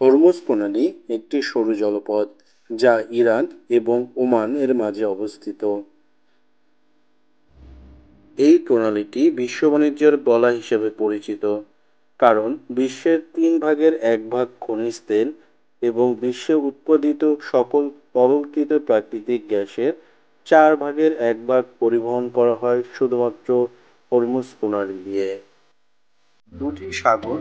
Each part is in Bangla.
হরমুজ প্রণালী একটি সরু জলপথ যা ইরান এবং ওমান এর মাঝে অবস্থিত। এই প্রণালীটি বিশ্ব বাণিজ্যের গলা হিসেবে পরিচিত, কারণ বিশ্বের 1/3 খনিজ তেল এবং বিশ্বে উৎপাদিত সকল তরলকৃত প্রাকৃতিক গ্যাসের 1/4 পরিবহন করা হয় শুধুমাত্র হরমুজ প্রণালী দিয়ে। দুটি সাগর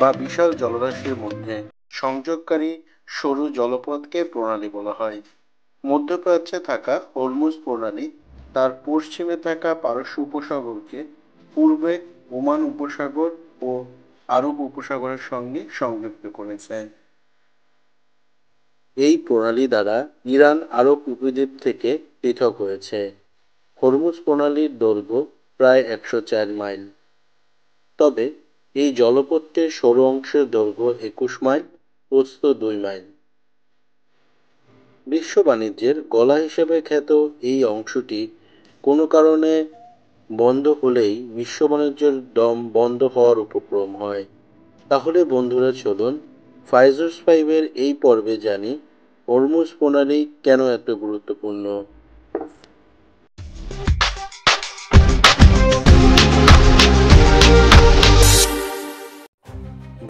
বা বিশাল জলরাশির মধ্যে সংযোগকারী সরু জলপথকে প্রণালী বলা হয়। মধ্যপ্রাচ্যে থাকা হরমুজ প্রণালী তার পশ্চিমে থাকা পারস্য উপসাগরকে পূর্বে ওমান উপসাগর ও আরব উপসাগরের সঙ্গে সংযুক্ত করেছে। এই প্রণালী দ্বারা ইরান আরব উপদ্বীপ থেকে পৃথক হয়েছে। হরমুজ প্রণালীর দৈর্ঘ্য প্রায় 104 মাইল। তবে এই জলপথটির সরু অংশের দৈর্ঘ্য 21 মাইল, প্রস্থ 2 মাইল। বিশ্ব বাণিজ্যের গলা হিসেবে খ্যাত এই অংশটি কোনো কারণে বন্ধ হলেই বিশ্ব বাণিজ্যের দম বন্ধ হওয়ার উপক্রম হয়। তাহলে বন্ধুরা চলুন ফাইজুস 5 এই পর্বে জানি হরমুজ প্রণালী কেন এত গুরুত্বপূর্ণ।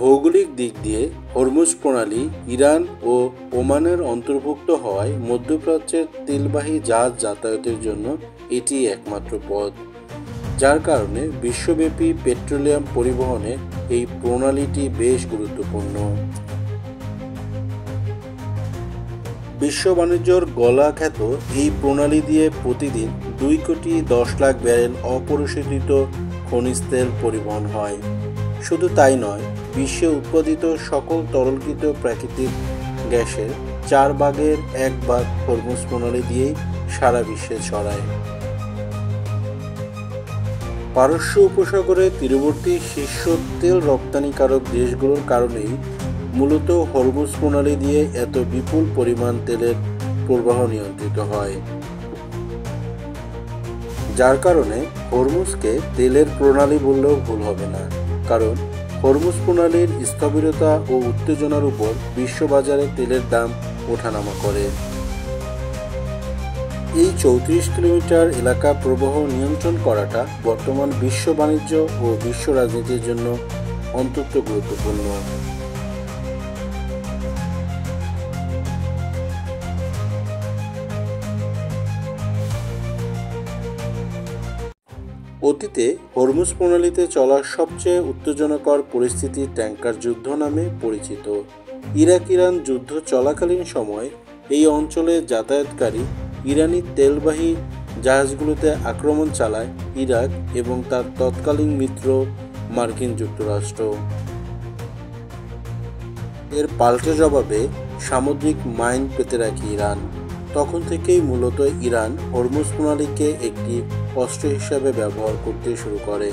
ভৌগোলিক দিক দিয়ে হরমুজ প্রণালী ইরান ও ওমানের অন্তর্ভুক্ত হওয়ায় মধ্যপ্রাচ্যের তেলবাহী জাহাজ যাতায়াতের জন্য এটি একমাত্র পথ, যার কারণে বিশ্বব্যাপী পেট্রোলিয়াম পরিবহনে এই প্রণালীটি বেশ গুরুত্বপূর্ণ। বিশ্ব বাণিজ্যর গলা খ্যাত এই প্রণালী দিয়ে প্রতিদিন 2,10,00,000 ব্যারেল অপরিশোধিত খনিজ তেল পরিবহন হয়। শুধু তাই নয়, বিশ্বে উৎপাদিত সকল তরলকৃত প্রাকৃতিক গ্যাসের 1/4 হরমুজ প্রণালী দিয়েই সারা বিশ্বে ছড়ায়। পারস্য উপসাগরের তীরবর্তী শীর্ষ তেল রপ্তানিকারক দেশগুলোর কারণেই মূলত হরমুজ প্রণালী দিয়ে এত বিপুল পরিমাণ তেলের প্রবাহ নিয়ন্ত্রিত হয়, যার কারণে হরমুজকে তেলের প্রণালী বললেও ভুল হবে না। কারণ হরমুজ প্রণালীর স্থবিরতা ও উত্তেজনার উপর বিশ্ববাজারে তেলের দাম ওঠানামা করে। এই 34 কিলোমিটার এলাকা প্রবাহ নিয়ন্ত্রণ করাটা বর্তমান বিশ্ব বাণিজ্য ও বিশ্ব রাজনীতির জন্য অত্যন্ত গুরুত্বপূর্ণ। অতীতে হরমুজ প্রণালীতে চলা সবচেয়ে উত্তেজনাকর পরিস্থিতি ট্যাঙ্কার যুদ্ধ নামে পরিচিত। ইরাক-ইরান যুদ্ধ চলাকালীন সময় এই অঞ্চলে যাতায়াতকারী ইরানি তেলবাহী জাহাজগুলোতে আক্রমণ চালায় ইরাক এবং তার তৎকালীন মিত্র মার্কিন যুক্তরাষ্ট্র। এর পাল্টা জবাবে সামুদ্রিক মাইন পেতে রাখে ইরান। তখন থেকেই মূলত ইরান হরমুজ প্রণালীকে একটি অস্ত্র হিসাবে ব্যবহার করতে শুরু করে।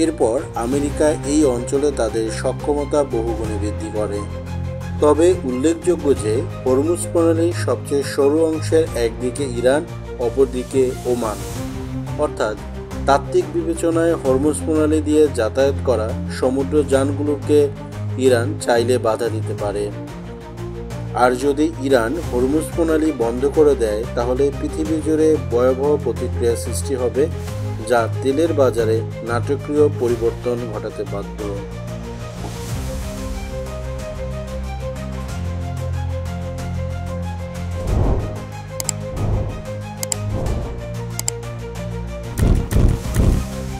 এরপর আমেরিকা এই অঞ্চলে তাদের সক্ষমতা বহুগুণে বৃদ্ধি করে। তবে উল্লেখযোগ্য যে হরমুজ প্রণালীর সবচেয়ে সরু অংশের একদিকে ইরান, অপরদিকে ওমান। অর্থাৎ তাত্ত্বিক বিবেচনায় হরমুজ প্রণালী দিয়ে যাতায়াত করা সমুদ্রযানগুলোকে ইরান চাইলে বাধা দিতে পারে। আর যদি ইরান হরমুজ প্রণালী বন্ধ করে দেয় তাহলে পৃথিবী জুড়ে ভয়াবহ প্রতিক্রিয়া সৃষ্টি হবে, যা তেলের বাজারে নাটকীয় পরিবর্তন ঘটাতে বাধ্য।